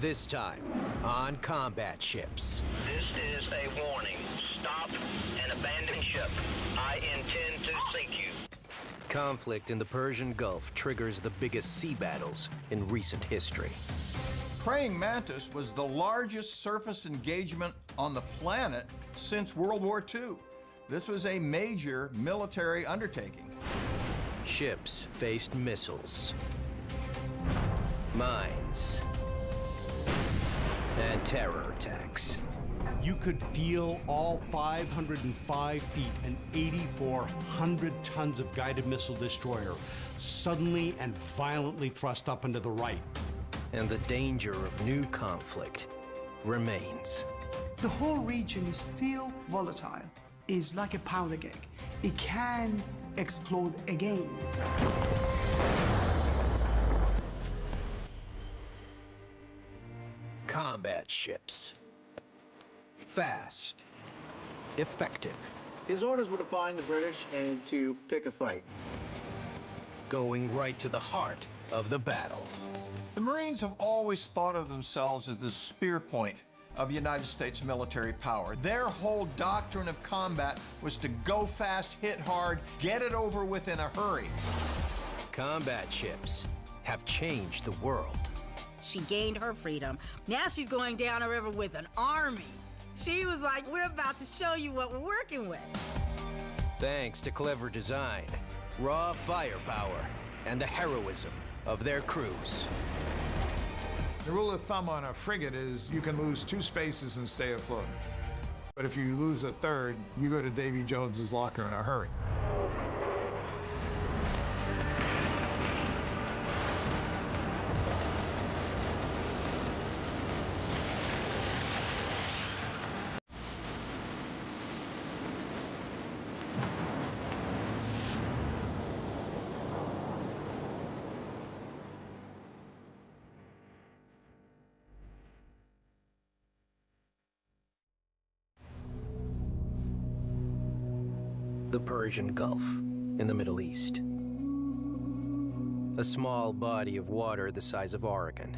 This time, on combat ships. This is a warning. Stop and abandon ship. I intend to sink you. Conflict in the Persian Gulf triggers the biggest sea battles in recent history. Praying Mantis was the largest surface engagement on the planet since World War II. This was a major military undertaking. Ships faced missiles, mines, and terror attacks. You could feel all 505 feet and 8,400 tons of guided missile destroyer suddenly and violently thrust up into the right. And the danger of new conflict remains. The whole region is still volatile. It's like a powder keg. It can explode again. Combat ships. Fast. Effective. His orders were to find the British and to pick a fight. Going right to the heart of the battle. The Marines have always thought of themselves as the spear point of United States military power. Their whole doctrine of combat was to go fast, hit hard, get it over with in a hurry. Combat ships have changed the world. She gained her freedom. Now she's going down the river with an army. She was like, we're about to show you what we're working with. Thanks to clever design, raw firepower, and the heroism of their crews. The rule of thumb on a frigate is you can lose 2 spaces and stay afloat. But if you lose a third, you go to Davy Jones's locker in a hurry. The Persian Gulf in the Middle East. A small body of water the size of Oregon,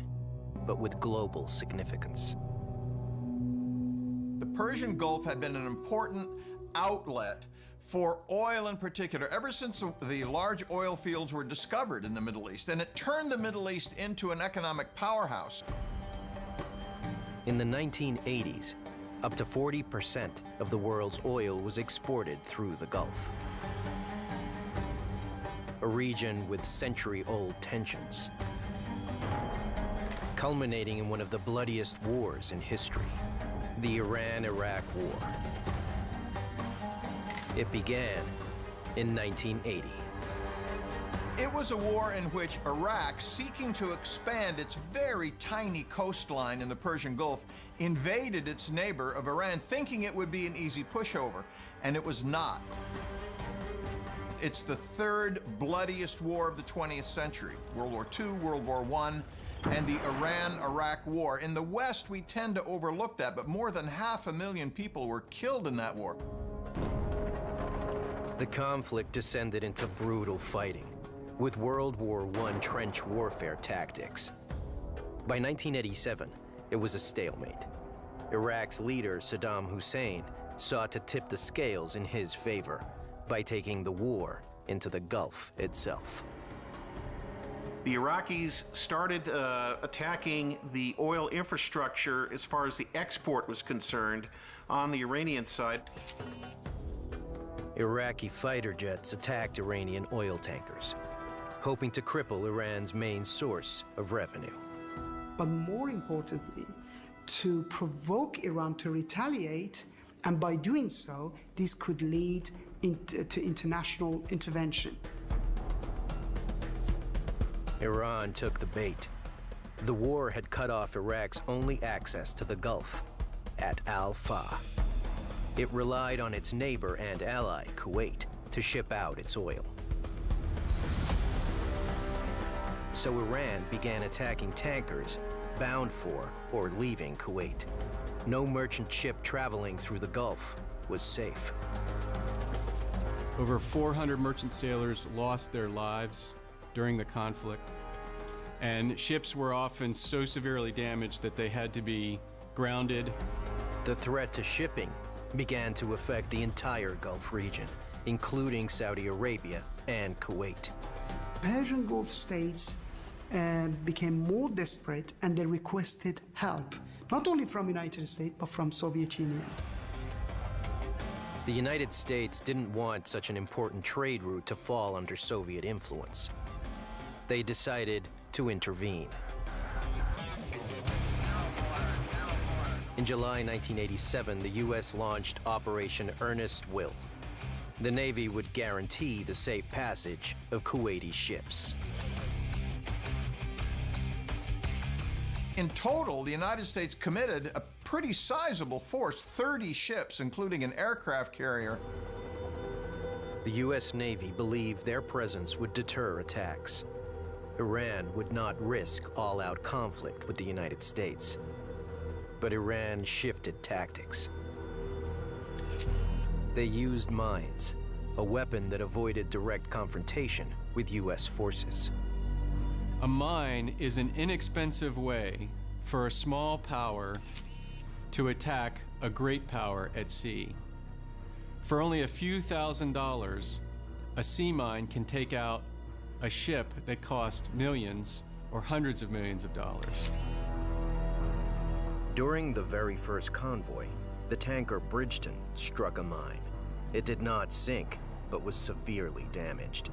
but with global significance. The Persian Gulf had been an important outlet for oil in particular, ever since the large oil fields were discovered in the Middle East, and it turned the Middle East into an economic powerhouse. In the 1980s, up to 40% of the world's oil was exported through the Gulf. A region with century-old tensions, culminating in one of the bloodiest wars in history, the Iran-Iraq War. It began in 1980. It was a war in which Iraq, seeking to expand its very tiny coastline in the Persian Gulf, invaded its neighbor of Iran, thinking it would be an easy pushover, and it was not. It's the third bloodiest war of the 20th century. World War II, World War I, and the Iran-Iraq War. In the West, we tend to overlook that, but more than 500,000 people were killed in that war. The conflict descended into brutal fighting, with World War I trench warfare tactics. By 1987, it was a stalemate. Iraq's leader, Saddam Hussein, sought to tip the scales in his favor by taking the war into the Gulf itself. The Iraqis started attacking the oil infrastructure as far as the export was concerned on the Iranian side. Iraqi fighter jets attacked Iranian oil tankers, hoping to cripple Iran's main source of revenue. But more importantly, to provoke Iran to retaliate, and by doing so, this could lead to international intervention. Iran took the bait. The war had cut off Iraq's only access to the Gulf, at Al-Fa. It relied on its neighbor and ally, Kuwait, to ship out its oil. So Iran began attacking tankers bound for or leaving Kuwait. No merchant ship traveling through the Gulf was safe. Over 400 merchant sailors lost their lives during the conflict. and ships were often so severely damaged that they had to be grounded. The threat to shipping began to affect the entire Gulf region, including Saudi Arabia and Kuwait. Persian Gulf states became more desperate and they requested help, not only from United States, but from Soviet Union. The United States didn't want such an important trade route to fall under Soviet influence. They decided to intervene. In July 1987, the U.S. launched Operation Earnest Will. The Navy would guarantee the safe passage of Kuwaiti ships. In total, the United States committed a pretty sizable force, 30 ships, including an aircraft carrier. The U.S. Navy believed their presence would deter attacks. Iran would not risk all-out conflict with the United States. But Iran shifted tactics. They used mines, a weapon that avoided direct confrontation with U.S. forces. A mine is an inexpensive way for a small power to attack a great power at sea. For only a few $1,000s, a sea mine can take out a ship that cost millions or hundreds of millions of dollars. During the very first convoy, the tanker Bridgeton struck a mine. It did not sink, but was severely damaged.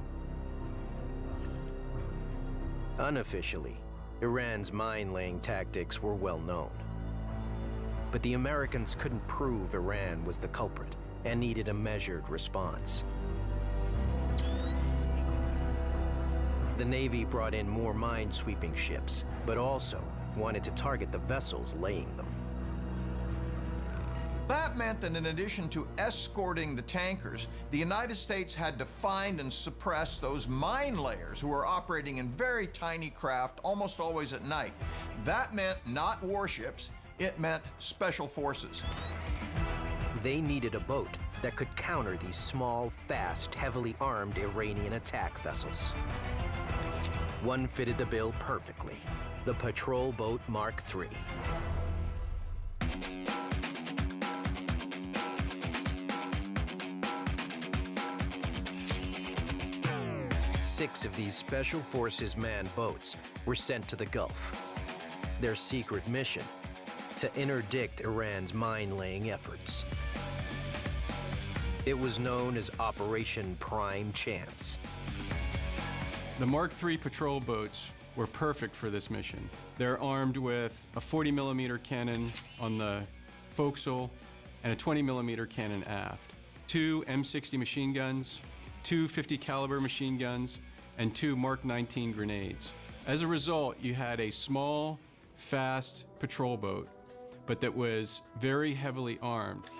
Unofficially, Iran's mine-laying tactics were well known. But the Americans couldn't prove Iran was the culprit and needed a measured response. The Navy brought in more mine-sweeping ships, but also wanted to target the vessels laying them. That meant that in addition to escorting the tankers, the United States had to find and suppress those mine layers who were operating in very tiny craft, almost always at night. That meant not warships, it meant special forces. They needed a boat that could counter these small, fast, heavily armed Iranian attack vessels. One fitted the bill perfectly: the Patrol Boat Mark III. 6 of these Special Forces manned boats were sent to the Gulf. Their secret mission: to interdict Iran's mine-laying efforts. It was known as Operation Prime Chance. The Mark III patrol boats were perfect for this mission. They're armed with a 40mm cannon on the forecastle and a 20mm cannon aft, 2 M60 machine guns, 2 50 caliber machine guns, and 2 Mark 19 grenades. As a result, you had a small, fast patrol boat, but that was very heavily armed.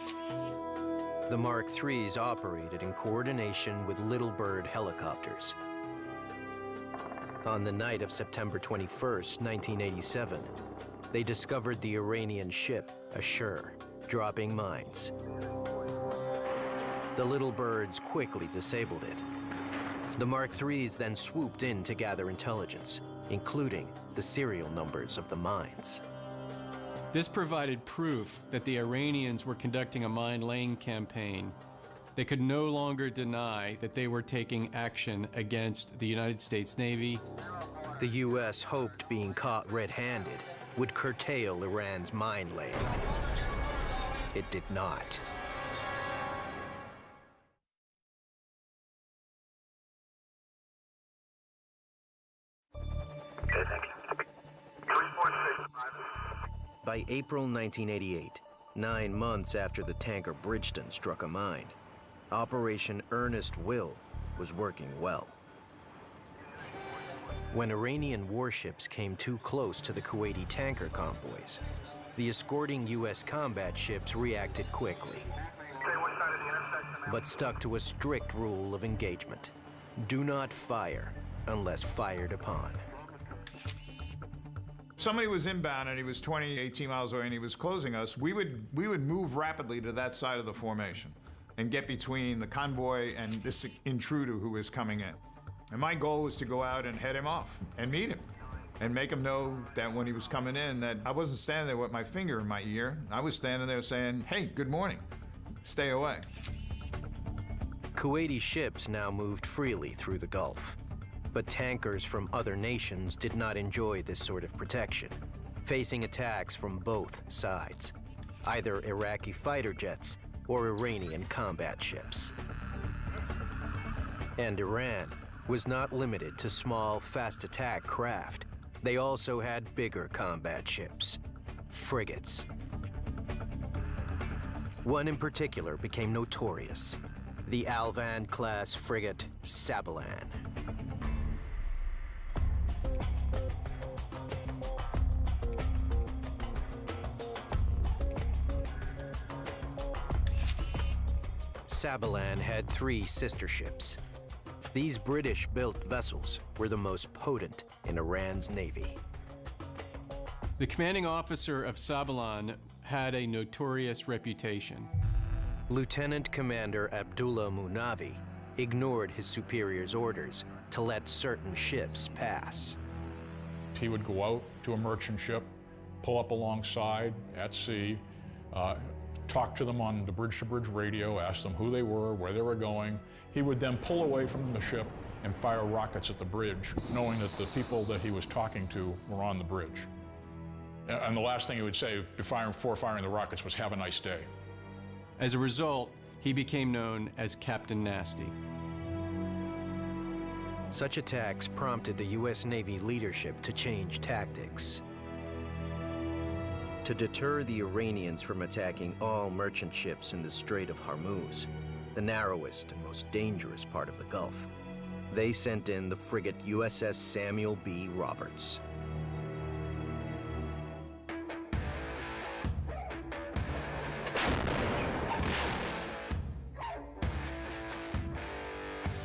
The Mark IIIs operated in coordination with Little Bird helicopters. On the night of September 21st, 1987, they discovered the Iranian ship Ashur dropping mines. The Little Birds quickly disabled it. The Mark IIIs then swooped in to gather intelligence, including the serial numbers of the mines. This provided proof that the Iranians were conducting a mine-laying campaign. They could no longer deny that they were taking action against the United States Navy. The U.S. hoped being caught red-handed would curtail Iran's mine-laying. It did not. By April 1988, 9 months after the tanker Bridgeton struck a mine, Operation Earnest Will was working well. When Iranian warships came too close to the Kuwaiti tanker convoys, the escorting U.S. combat ships reacted quickly, but stuck to a strict rule of engagement: do not fire unless fired upon. Somebody was inbound and he was 20, 18 miles away and he was closing us, we would move rapidly to that side of the formation and get between the convoy and this intruder who was coming in. And my goal was to go out and head him off and meet him. and make him know that when he was coming in, that I wasn't standing there with my finger in my ear. I was standing there saying, hey, good morning, stay away. Kuwaiti ships now moved freely through the Gulf, but tankers from other nations did not enjoy this sort of protection, facing attacks from both sides, either Iraqi fighter jets or Iranian combat ships. And Iran was not limited to small, fast attack craft. They also had bigger combat ships, frigates. One in particular became notorious, the Alvand-class frigate Sabalan. Sabalan had 3 sister ships. These British-built vessels were the most potent in Iran's navy. The commanding officer of Sabalan had a notorious reputation. Lieutenant Commander Abdullah Munavi ignored his superior's orders to let certain ships pass. He would go out to a merchant ship, pull up alongside at sea, talk to them on the bridge-to-bridge radio, ask them who they were, where they were going. He would then pull away from the ship and fire rockets at the bridge, knowing that the people that he was talking to were on the bridge. And the last thing he would say before firing the rockets was, "Have a nice day." As a result, he became known as Captain Nasty. Such attacks prompted the U.S. Navy leadership to change tactics. To deter the Iranians from attacking all merchant ships in the Strait of Hormuz, the narrowest and most dangerous part of the Gulf, they sent in the frigate USS Samuel B. Roberts.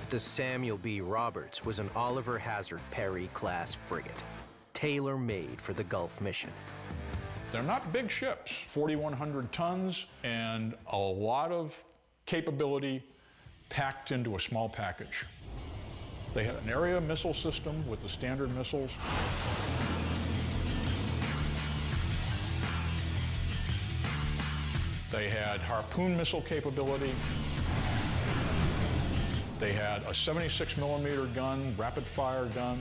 The Samuel B. Roberts was an Oliver Hazard Perry-class frigate, tailor-made for the Gulf mission. They're not big ships, 4,100 tons, and a lot of capability packed into a small package. They had an area missile system with the standard missiles. They had Harpoon missile capability. They had a 76-millimeter gun, rapid-fire gun.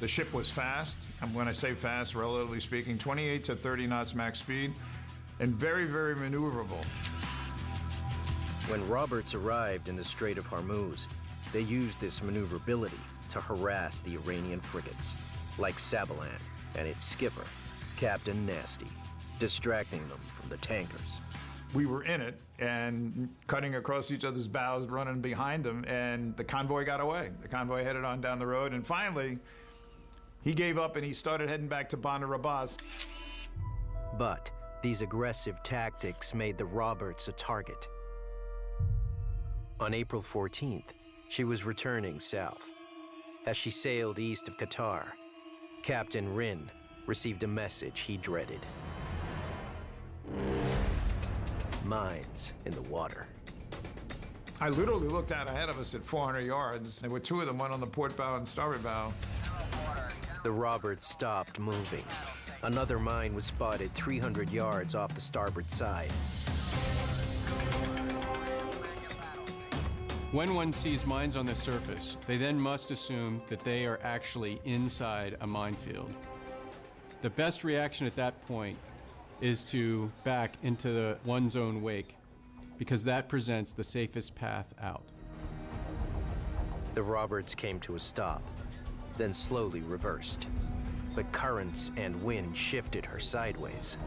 The ship was fast, and when I say fast, relatively speaking, 28 to 30 knots max speed, and very, very maneuverable. When Roberts arrived in the Strait of Hormuz, they used this maneuverability to harass the Iranian frigates, like Sabalan and its skipper, Captain Nasty, distracting them from the tankers. We were in it and cutting across each other's bows, running behind them, and the convoy got away. The convoy headed on down the road, and finally, he gave up and he started heading back to Bandar Abbas. But these aggressive tactics made the Roberts a target. On April 14th, she was returning south. As she sailed east of Qatar, Captain Rinn received a message he dreaded. Mines in the water. I literally looked out ahead of us at 400 yards. There were 2 of them, one on the port bow and starboard bow. The Roberts stopped moving. Another mine was spotted 300 yards off the starboard side. When one sees mines on the surface, they then must assume that they are actually inside a minefield. The best reaction at that point is to back into one's own wake, because that presents the safest path out. The Roberts came to a stop, then slowly reversed. But currents and wind shifted her sideways.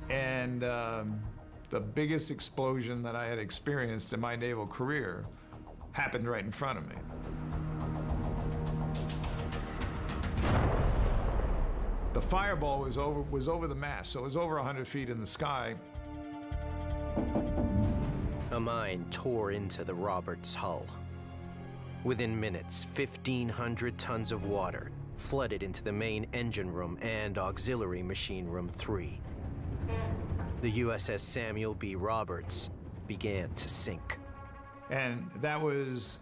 And the biggest explosion that I had experienced in my naval career happened right in front of me. The fireball was over the mast, so it was over 100 feet in the sky. A mine tore into the Roberts' hull. Within minutes, 1,500 tons of water flooded into the main engine room and auxiliary machine room 3. The USS Samuel B. Roberts began to sink. And that was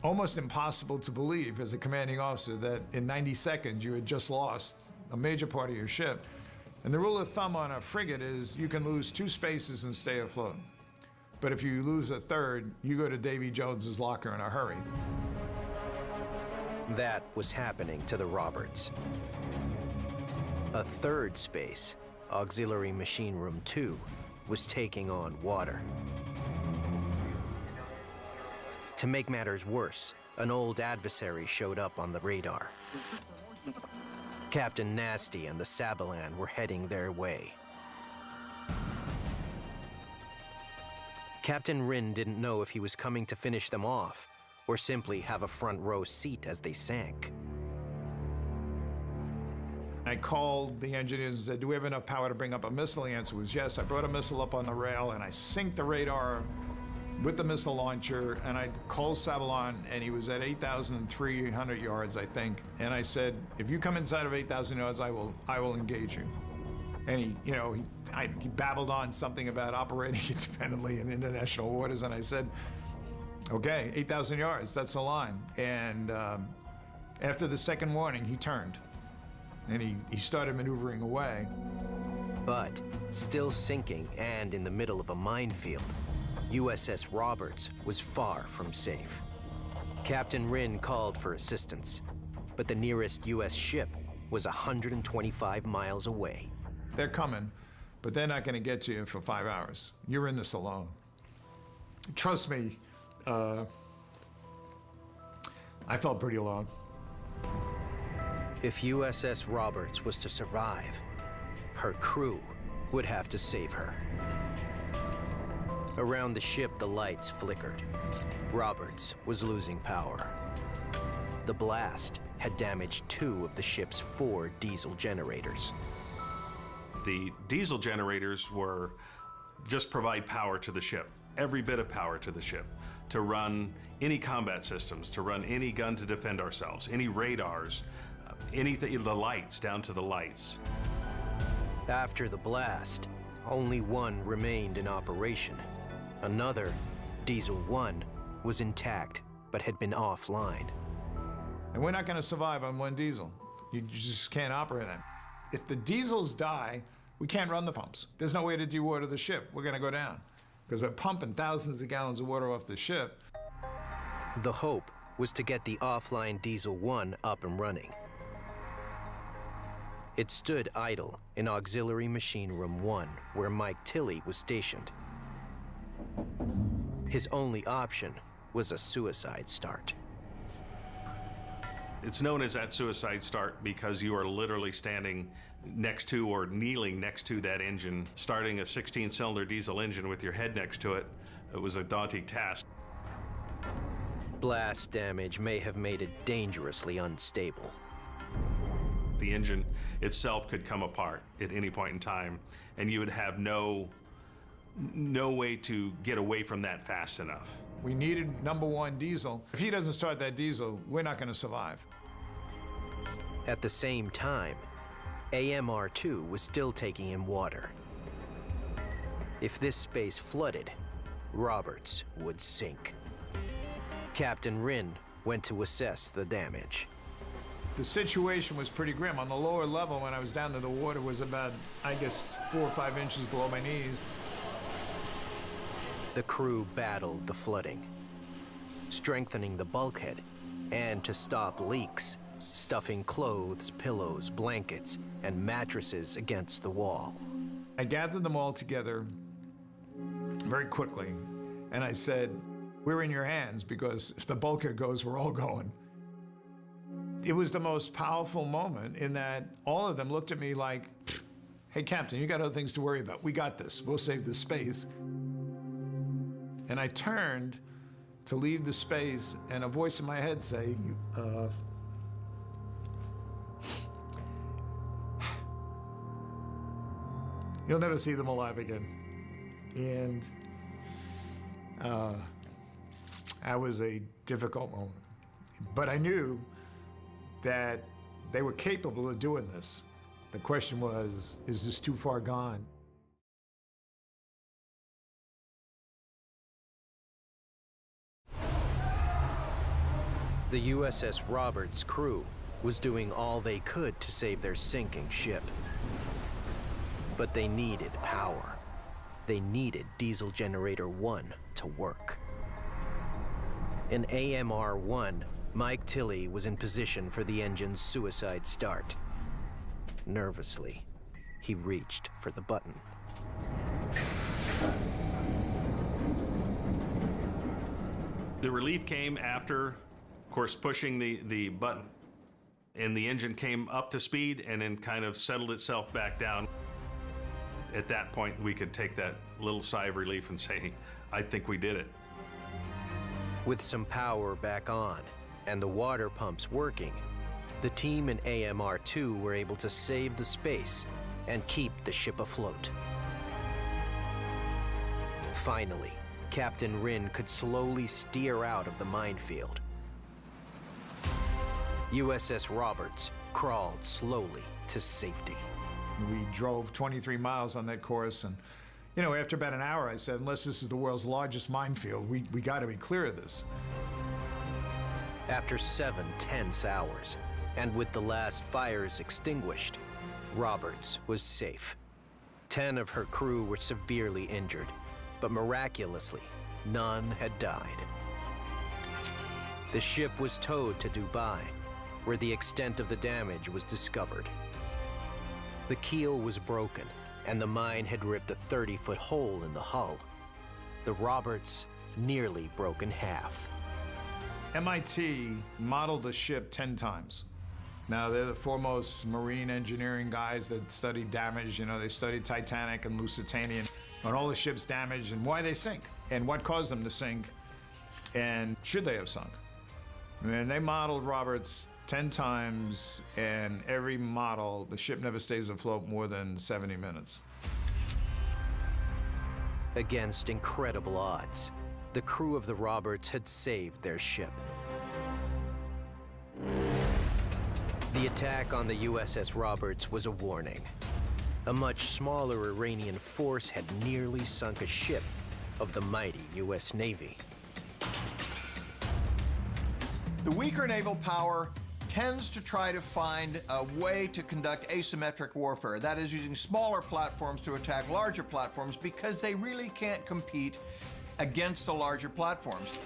almost impossible to believe as a commanding officer that in 90 seconds you had just lost a major part of your ship. And the rule of thumb on a frigate is you can lose 2 spaces and stay afloat. But if you lose a third, you go to Davy Jones's locker in a hurry. That was happening to the Roberts. A third space, Auxiliary Machine Room 2, was taking on water. To make matters worse, an old adversary showed up on the radar. Captain Nasty and the Sabalan were heading their way. Captain Rinn didn't know if he was coming to finish them off or simply have a front row seat as they sank. I called the engineers and said, do we have enough power to bring up a missile? The answer was yes. I brought a missile up on the rail and I synced the radar with the missile launcher, and I called Sabalan, and he was at 8,300 yards, I think. And I said, if you come inside of 8,000 yards, I will engage you. And he babbled on something about operating independently in international waters, and I said, okay, 8,000 yards, that's the line. And after the second warning, he turned, and he started maneuvering away. But still sinking and in the middle of a minefield, USS Roberts was far from safe. Captain Rinn called for assistance, but the nearest U.S. ship was 125 miles away. They're coming, but they're not going to get to you for 5 hours. You're in this alone. Trust me, I felt pretty alone. If USS Roberts was to survive, her crew would have to save her. Around the ship, the lights flickered. Roberts was losing power. The blast had damaged 2 of the ship's 4 diesel generators. The diesel generators were just provide power to the ship, every bit of power to the ship, to run any combat systems, to run any gun to defend ourselves, any radars, anything, the lights, down to the lights. After the blast, only 1 remained in operation. Another, Diesel 1, was intact but had been offline. And we're not going to survive on 1 diesel. You just can't operate them. If the diesels die, we can't run the pumps. There's no way to dewater the ship. We're going to go down because we're pumping thousands of gallons of water off the ship. The hope was to get the offline Diesel 1 up and running. It stood idle in Auxiliary Machine Room 1, where Mike Tilley was stationed. His only option was a suicide start. It's known as that suicide start because you are literally standing next to or kneeling next to that engine. Starting a 16-cylinder diesel engine with your head next to it, it was a daunting task. Blast damage may have made it dangerously unstable. The engine itself could come apart at any point in time, and you would have no way to get away from that fast enough. We needed number 1 diesel. If he doesn't start that diesel, we're not going to survive. At the same time, AMR-2 was still taking in water. If this space flooded, Roberts would sink. Captain Rinn went to assess the damage. The situation was pretty grim. On the lower level, when I was down there, the water was about, I guess, 4 or 5 inches below my knees. The crew battled the flooding, strengthening the bulkhead, and to stop leaks, stuffing clothes, pillows, blankets, and mattresses against the wall. I gathered them all together very quickly, and I said, we're in your hands, because if the bulkhead goes, we're all going. It was the most powerful moment in that all of them looked at me like, hey, Captain, you got other things to worry about. We got this. We'll save this space. And I turned to leave the space, and a voice in my head say, you'll never see them alive again. And that was a difficult moment. But I knew that they were capable of doing this. The question was, is this too far gone? The USS Roberts crew was doing all they could to save their sinking ship. But they needed power. They needed Diesel Generator 1 to work. In AMR-1, Mike Tilley was in position for the engine's suicide start. Nervously, he reached for the button. The relief came after, of course, pushing the button. And the engine came up to speed and then kind of settled itself back down. At that point, we could take that little sigh of relief and say, I think we did it. With some power back on and the water pumps working, the team in AMR-2 were able to save the space and keep the ship afloat. Finally, Captain Rinn could slowly steer out of the minefield. USS Roberts crawled slowly to safety. We drove 23 miles on that course, and you know, after about an hour, I said, unless this is the world's largest minefield, we got to be clear of this. After 7 tense hours, and with the last fires extinguished, Roberts was safe. 10 of her crew were severely injured, but miraculously, none had died. The ship was towed to Dubai, where the extent of the damage was discovered. The keel was broken, and the mine had ripped a 30-foot hole in the hull. The Roberts nearly broke in half. MIT modeled the ship 10 times. Now, they're the foremost marine engineering guys that study damage. You know, they studied Titanic and Lusitania on all the ship's damage and why they sink and what caused them to sink and should they have sunk. I mean, they modeled Roberts 10 times, and every model, the ship never stays afloat more than 70 minutes. Against incredible odds, the crew of the Roberts had saved their ship. The attack on the USS Roberts was a warning. A much smaller Iranian force had nearly sunk a ship of the mighty US Navy. The weaker naval power tends to try to find a way to conduct asymmetric warfare. That is, using smaller platforms to attack larger platforms because they really can't compete against the larger platforms.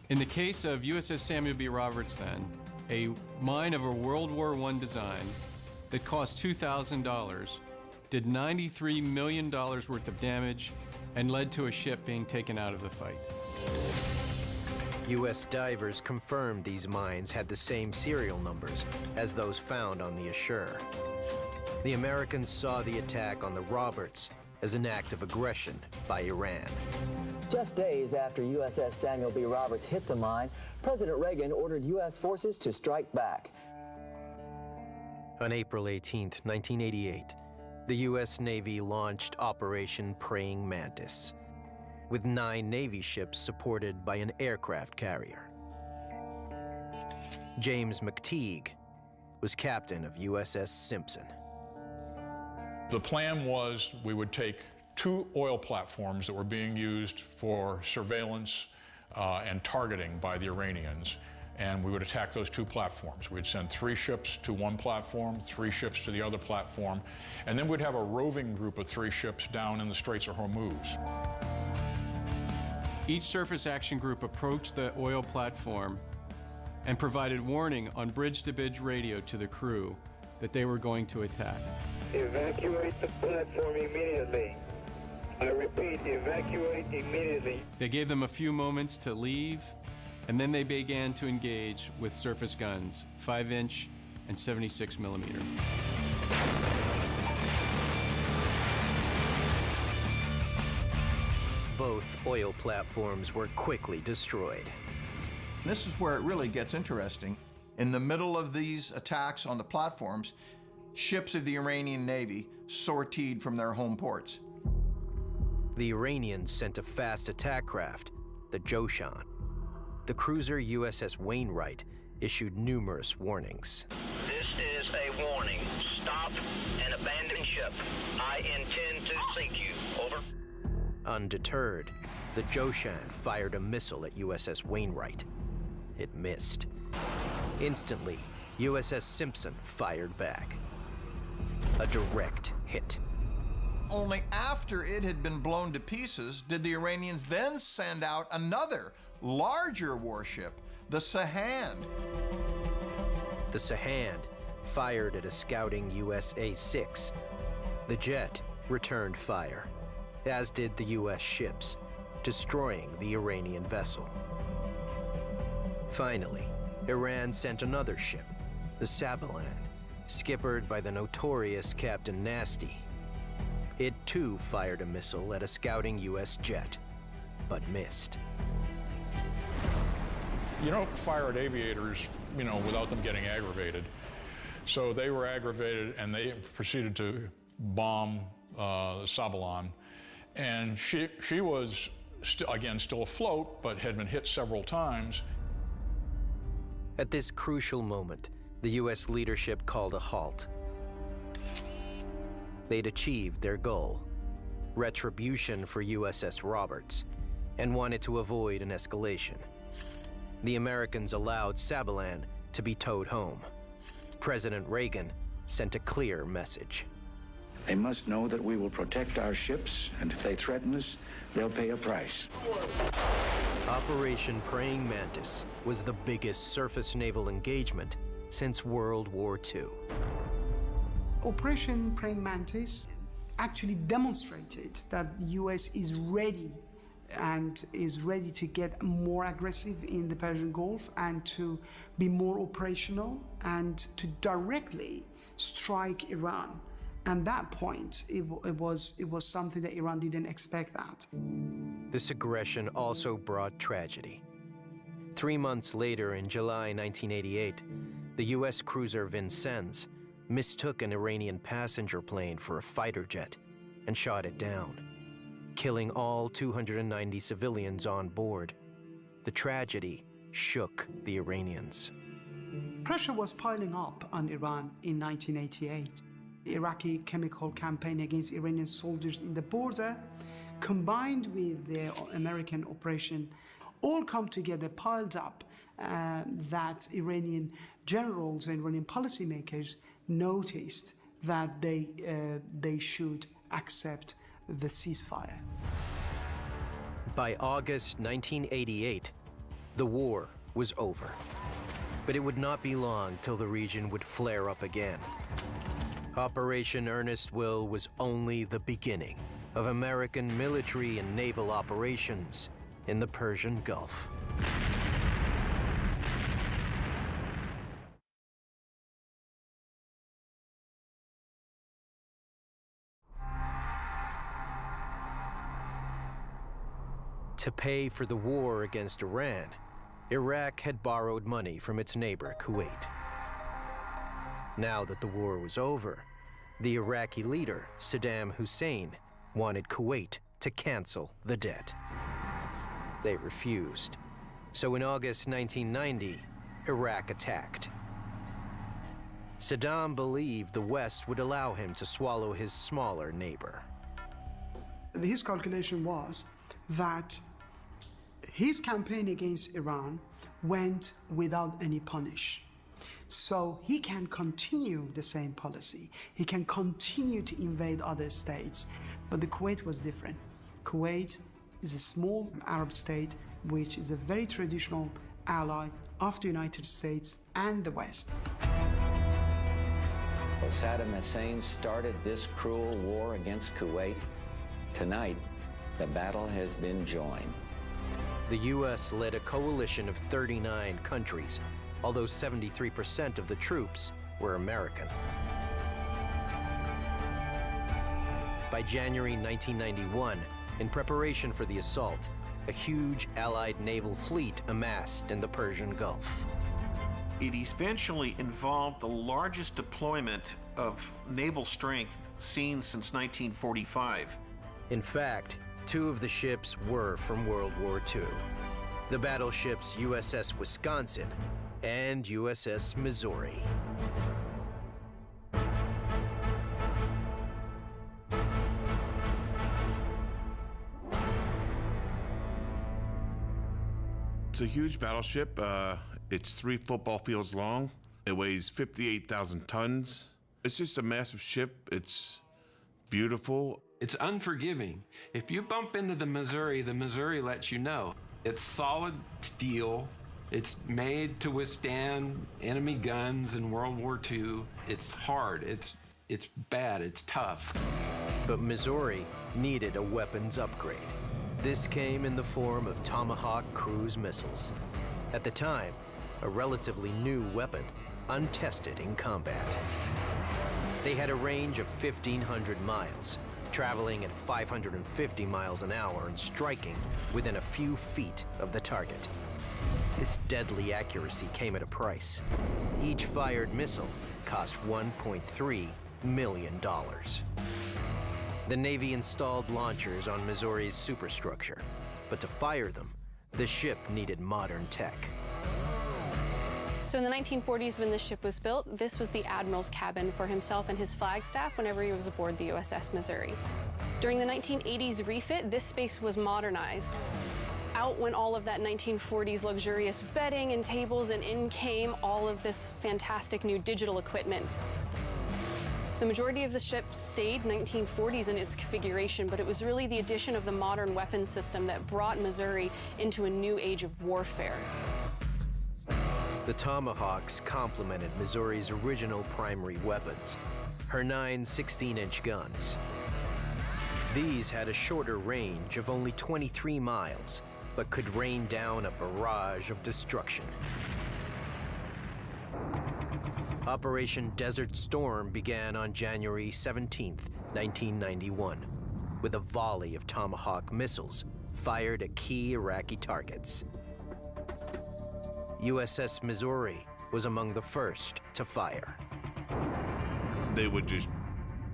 In the case of USS Samuel B. Roberts, then, a mine of a World War I design that cost $2,000 did $93 million worth of damage and led to a ship being taken out of the fight. U.S. divers confirmed these mines had the same serial numbers as those found on the Assure. The Americans saw the attack on the Roberts as an act of aggression by Iran. Just days after USS Samuel B. Roberts hit the mine, President Reagan ordered U.S. forces to strike back. On April 18, 1988, the U.S. Navy launched Operation Praying Mantis, with 9 Navy ships supported by an aircraft carrier. James McTeague was captain of USS Simpson. The plan was we would take 2 oil platforms that were being used for surveillance and targeting by the Iranians, and we would attack those 2 platforms. We'd send 3 ships to one platform, 3 ships to the other platform, and then we'd have a roving group of 3 ships down in the Straits of Hormuz. Each surface action group approached the oil platform and provided warning on bridge-to-bridge radio to the crew that they were going to attack. Evacuate the platform immediately. I repeat, evacuate immediately. They gave them a few moments to leave, and then they began to engage with surface guns, 5-inch and 76 millimeter. Both oil platforms were quickly destroyed. This is where it really gets interesting. In the middle of these attacks on the platforms, ships of the Iranian Navy sortied from their home ports. The Iranians sent a fast attack craft, the Joshan. The cruiser USS Wainwright issued numerous warnings. This is a warning. Stop and abandon ship. I intend to sink you. Over. Undeterred, the Joshan fired a missile at USS Wainwright. it missed. Instantly, USS Simpson fired back. A direct hit. Only after it had been blown to pieces did the Iranians then send out another, larger warship, the Sahand. The Sahand fired at a scouting USA-6. The jet returned fire, as did the U.S. ships, destroying the Iranian vessel. Finally, Iran sent another ship, the Sabalan, skippered by the notorious Captain Nasty. It too fired a missile at a scouting U.S. jet, but missed. You don't fire at aviators, without them getting aggravated. So they were aggravated and they proceeded to bomb the Sabalan. And she was, still afloat, but had been hit several times. At this crucial moment, the U.S. leadership called a halt. They'd achieved their goal, retribution for USS Roberts, and wanted to avoid an escalation. The Americans allowed Sabalan to be towed home. President Reagan sent a clear message. They must know that we will protect our ships, and if they threaten us, they'll pay a price. Operation Praying Mantis was the biggest surface naval engagement since World War II. Operation Praying Mantis actually demonstrated that the U.S. is ready to get more aggressive in the Persian Gulf and to be more operational and to directly strike Iran. At that point, it was something that Iran didn't expect that. This aggression also brought tragedy. 3 months later, in July 1988, the U.S. cruiser Vincennes mistook an Iranian passenger plane for a fighter jet and shot it down, killing all 290 civilians on board. The tragedy shook the Iranians. Pressure was piling up on Iran in 1988. The Iraqi chemical campaign against Iranian soldiers in the border, combined with the American operation, all come together, piled up, that Iranian generals and Iranian policymakers noticed that they should accept the ceasefire. By August 1988, the war was over. But it would not be long till the region would flare up again. Operation Earnest Will was only the beginning of American military and naval operations in the Persian Gulf. To pay for the war against Iran, Iraq had borrowed money from its neighbor, Kuwait. Now that the war was over, the Iraqi leader, Saddam Hussein, wanted Kuwait to cancel the debt. They refused. So in August 1990, Iraq attacked. Saddam believed the West would allow him to swallow his smaller neighbor. His calculation was that his campaign against Iran went without any punish. So he can continue the same policy. He can continue to invade other states. But the Kuwait was different. Kuwait is a small Arab state which is a very traditional ally of the United States and the West. Well, Saddam Hussein started this cruel war against Kuwait. Tonight, the battle has been joined. The U.S. led a coalition of 39 countries, although 73% of the troops were American. By January 1991, in preparation for the assault, a huge Allied naval fleet amassed in the Persian Gulf. It eventually involved the largest deployment of naval strength seen since 1945. In fact, 2 of the ships were from World War II. The battleships USS Wisconsin and USS Missouri. It's a huge battleship. It's 3 football fields long. It weighs 58,000 tons. It's just a massive ship. It's beautiful. It's unforgiving. If you bump into the Missouri lets you know. It's solid steel. It's made to withstand enemy guns in World War II. It's hard. It's bad. It's tough. But Missouri needed a weapons upgrade. This came in the form of Tomahawk cruise missiles. At the time, a relatively new weapon, untested in combat. They had a range of 1,500 miles, traveling at 550 miles an hour and striking within a few feet of the target. This deadly accuracy came at a price. Each fired missile cost $1.3 million. The Navy installed launchers on Missouri's superstructure, but to fire them, the ship needed modern tech. So in the 1940s, when this ship was built, this was the admiral's cabin for himself and his flag staff whenever he was aboard the USS Missouri. During the 1980s refit, this space was modernized. Out went all of that 1940s luxurious bedding and tables, and in came all of this fantastic new digital equipment. The majority of the ship stayed 1940s in its configuration, but it was really the addition of the modern weapons system that brought Missouri into a new age of warfare. The Tomahawks complemented Missouri's original primary weapons, her 9 16-inch guns. These had a shorter range of only 23 miles, but could rain down a barrage of destruction. Operation Desert Storm began on January 17, 1991, with a volley of Tomahawk missiles fired at key Iraqi targets. USS Missouri was among the first to fire. They would just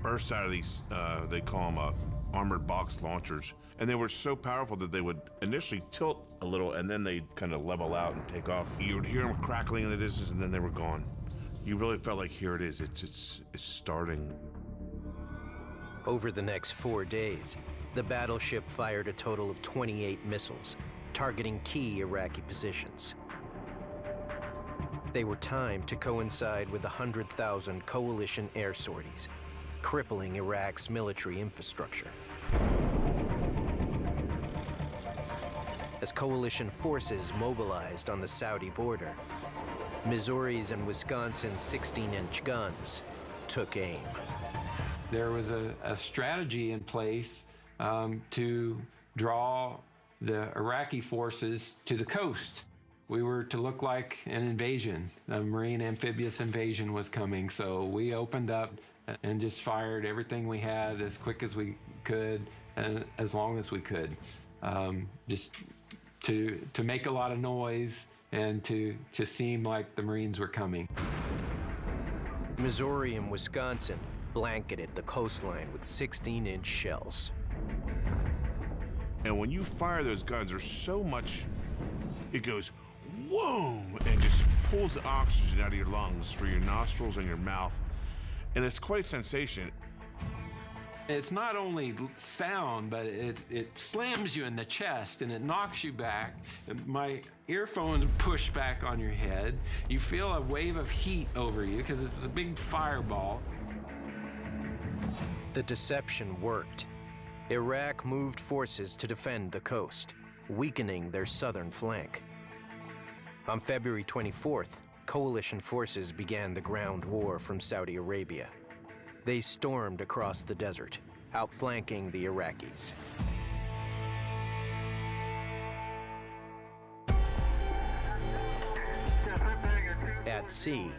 burst out of these, they call them armored box launchers, and they were so powerful that they would initially tilt a little and then they'd kind of level out and take off. You would hear them crackling in the distance and then they were gone. You really felt like, here it is, it's starting. Over the next 4 days, the battleship fired a total of 28 missiles, targeting key Iraqi positions. They were timed to coincide with 100,000 coalition air sorties, crippling Iraq's military infrastructure. As coalition forces mobilized on the Saudi border, Missouri's and Wisconsin's 16-inch guns took aim. There was a strategy in place to draw the Iraqi forces to the coast. We were to look like an invasion. A Marine amphibious invasion was coming, so we opened up and just fired everything we had as quick as we could and as long as we could, just to make a lot of noise and to seem like the Marines were coming. Missouri and Wisconsin blanketed the coastline with 16-inch shells. And when you fire those guns, there's so much, it goes whoa, and just pulls the oxygen out of your lungs through your nostrils and your mouth. And it's quite a sensation. It's not only sound, but it slams you in the chest and it knocks you back. My earphones push back on your head. You feel a wave of heat over you because it's a big fireball. The deception worked. Iraq moved forces to defend the coast, weakening their southern flank. On February 24th, coalition forces began the ground war from Saudi Arabia. They stormed across the desert, outflanking the Iraqis. At sea,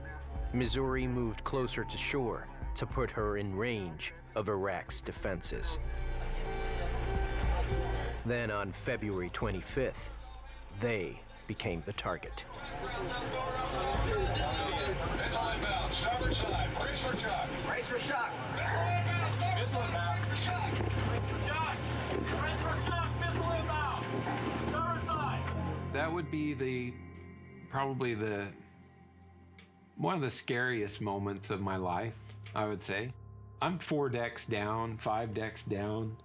Missouri moved closer to shore to put her in range of Iraq's defenses. Then on February 25th, they became the target. Brace for shock. That would be probably one of the scariest moments of my life, I would say. I'm 4 decks down, 5 decks down.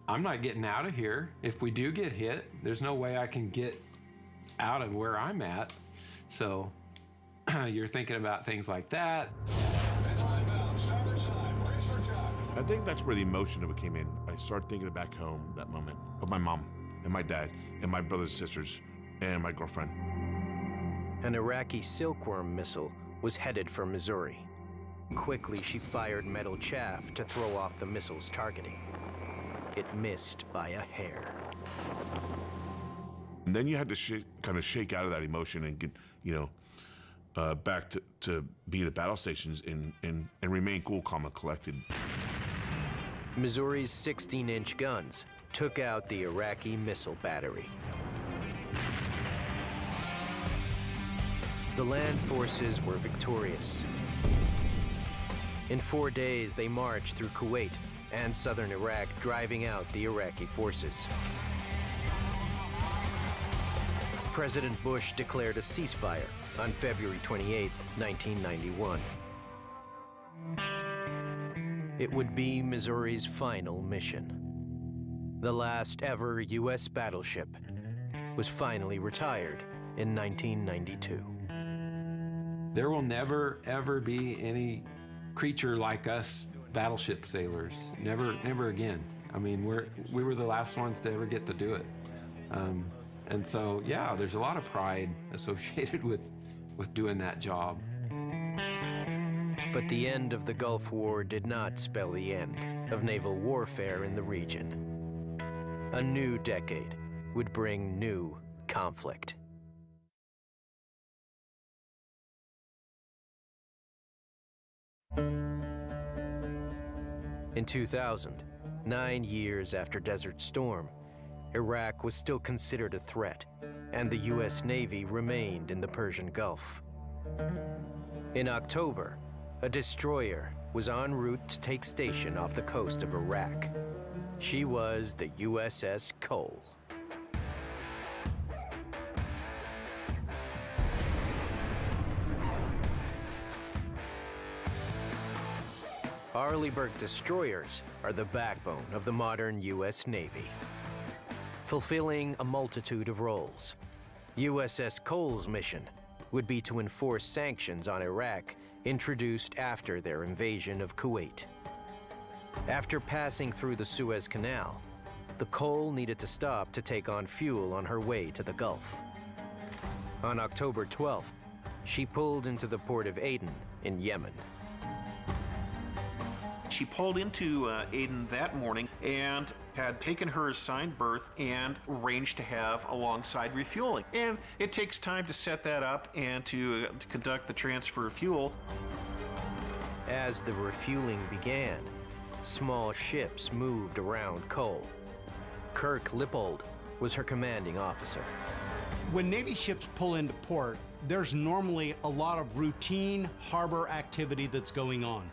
I'm not getting out of here. If we do get hit, there's no way I can get out of where I'm at. So you're thinking about things like that. I think that's where the emotion of it came in. I started thinking back home, that moment, of my mom and my dad and my brothers and sisters and my girlfriend. An Iraqi Silkworm missile was headed for Missouri. Quickly, she fired metal chaff to throw off the missile's targeting. It missed by a hair. And then you had to kind of shake out of that emotion and get, back to being at battle stations and remain cool, calm, and collected. Missouri's 16-inch guns took out the Iraqi missile battery. The land forces were victorious. In 4 days, they marched through Kuwait and southern Iraq, driving out the Iraqi forces. President Bush declared a ceasefire on February 28, 1991. It would be Missouri's final mission. The last ever U.S. battleship was finally retired in 1992. There will never, ever be any creature like us battleship sailors. Never again. I mean, we were the last ones to ever get to do it. And so, yeah, there's a lot of pride associated with doing that job. But the end of the Gulf War did not spell the end of naval warfare in the region. A new decade would bring new conflict. In 2000, 9 years after Desert Storm, Iraq was still considered a threat, and the U.S. Navy remained in the Persian Gulf. In October, a destroyer was en route to take station off the coast of Iraq. She was the USS Cole. Arleigh Burke destroyers are the backbone of the modern U.S. Navy. Fulfilling a multitude of roles, USS Cole's mission would be to enforce sanctions on Iraq introduced after their invasion of Kuwait. After passing through the Suez Canal, the Cole needed to stop to take on fuel on her way to the Gulf. On October 12th, she pulled into the port of Aden in Yemen. She pulled into Aden that morning and had taken her assigned berth and arranged to have alongside refueling. And it takes time to set that up and to conduct the transfer of fuel. As the refueling began, small ships moved around Cole. Kirk Lippold was her commanding officer. When Navy ships pull into port, there's normally a lot of routine harbor activity that's going on.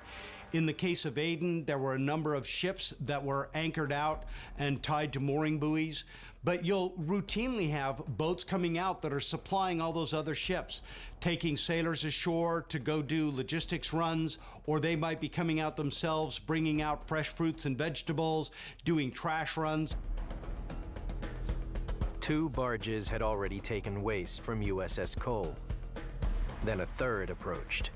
In the case of Aden, there were a number of ships that were anchored out and tied to mooring buoys, but you'll routinely have boats coming out that are supplying all those other ships, taking sailors ashore to go do logistics runs, or they might be coming out themselves, bringing out fresh fruits and vegetables, doing trash runs. 2 barges had already taken waste from USS Cole. Then a third approached.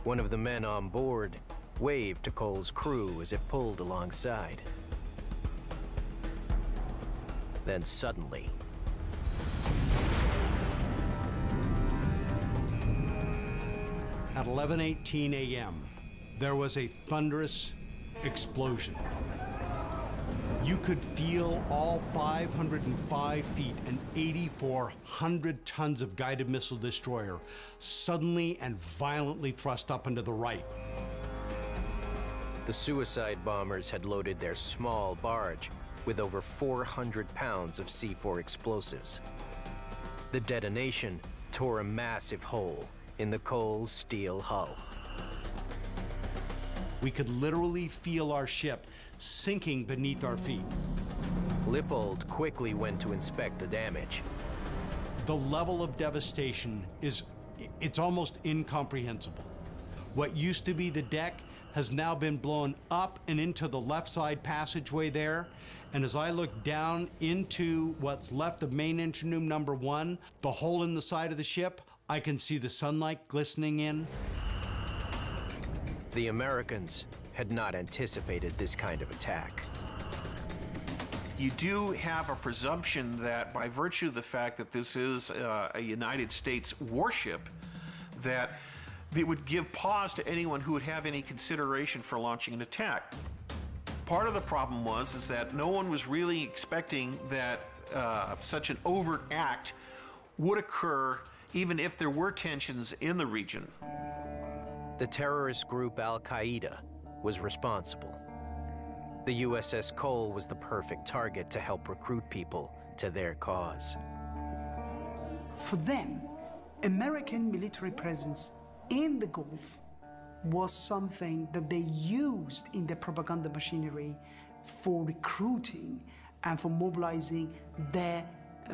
One of the men on board waved to Cole's crew as it pulled alongside. Then suddenly, at 11:18 a.m., there was a thunderous explosion. You could feel all 505 feet and 8,400 tons of guided missile destroyer suddenly and violently thrust up and to the right. the suicide bombers had loaded their small barge with over 400 pounds of C4 explosives. The detonation tore a massive hole in the Cole steel hull. We could literally feel our ship sinking beneath our feet. Lippold quickly went to inspect the damage. The level of devastation it's almost incomprehensible. What used to be the deck has now been blown up and into the left side passageway there, And as I look down into what's left of main engine room number 1, the hole in the side of the ship, I can see the sunlight glistening in. The Americans had not anticipated this kind of attack. You do have a presumption that by virtue of the fact that this is a United States warship, that it would give pause to anyone who would have any consideration for launching an attack. Part of the problem is that no one was really expecting that such an overt act would occur even if there were tensions in the region. The terrorist group Al-Qaeda was responsible. The USS Cole was the perfect target to help recruit people to their cause. For them, American military presence in the Gulf was something that they used in their propaganda machinery for recruiting and for mobilizing their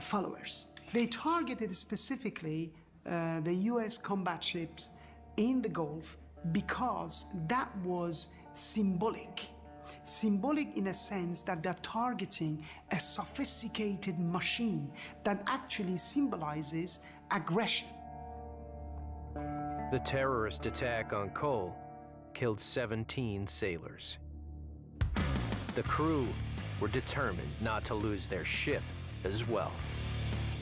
followers. They targeted specifically the US combat ships in the Gulf because that was symbolic. Symbolic in a sense that they're targeting a sophisticated machine that actually symbolizes aggression. The terrorist attack on Cole killed 17 sailors. The crew were determined not to lose their ship as well.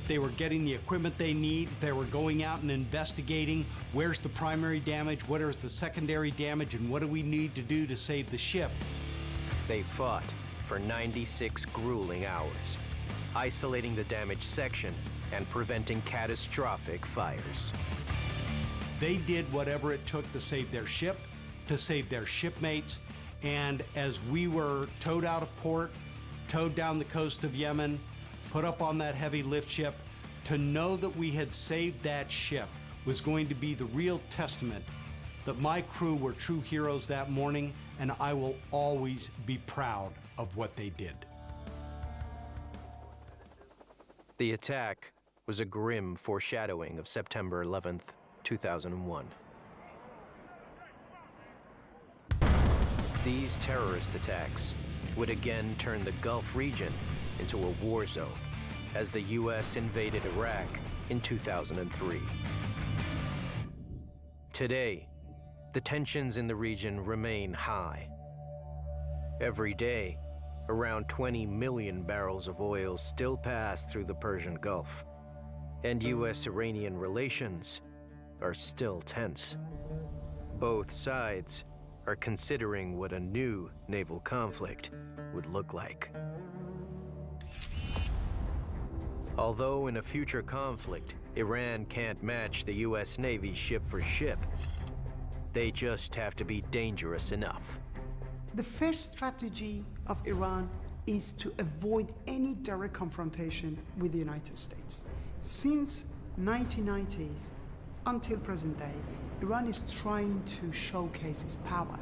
They were getting the equipment they need. They were going out and investigating where's the primary damage, what is the secondary damage, and what do we need to do to save the ship. They fought for 96 grueling hours, isolating the damaged section and preventing catastrophic fires. They did whatever it took to save their ship, to save their shipmates, and as we were towed out of port, towed down the coast of Yemen, put up on that heavy lift ship, to know that we had saved that ship was going to be the real testament that my crew were true heroes that morning, and I will always be proud of what they did. The attack was a grim foreshadowing of September 11th, 2001. These terrorist attacks would again turn the Gulf region into a war zone as the U.S. invaded Iraq in 2003. Today, the tensions in the region remain high. Every day, around 20 million barrels of oil still pass through the Persian Gulf, and U.S.-Iranian relations are still tense. Both sides are considering what a new naval conflict would look like. Although in a future conflict, Iran can't match the U.S. Navy ship for ship, they just have to be dangerous enough. The first strategy of Iran is to avoid any direct confrontation with the United States. Since 1990s until present day, Iran is trying to showcase its power.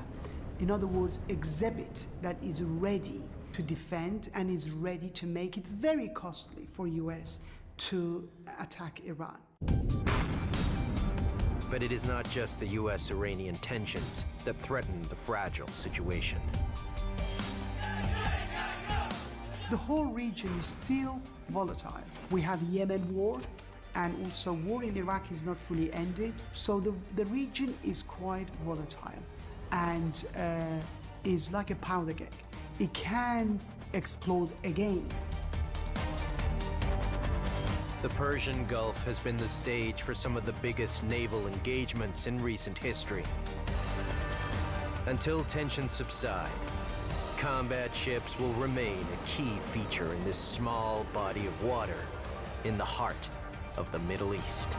In other words, exhibit that is ready to defend and is ready to make it very costly for US to attack Iran. But it is not just the US-Iranian tensions that threaten the fragile situation. The whole region is still volatile. We have Yemen war, and also war in Iraq is not fully ended. So the region is quite volatile and is like a powder keg. It can explode again. The Persian Gulf has been the stage for some of the biggest naval engagements in recent history. Until tensions subside, combat ships will remain a key feature in this small body of water in the heart of the Middle East.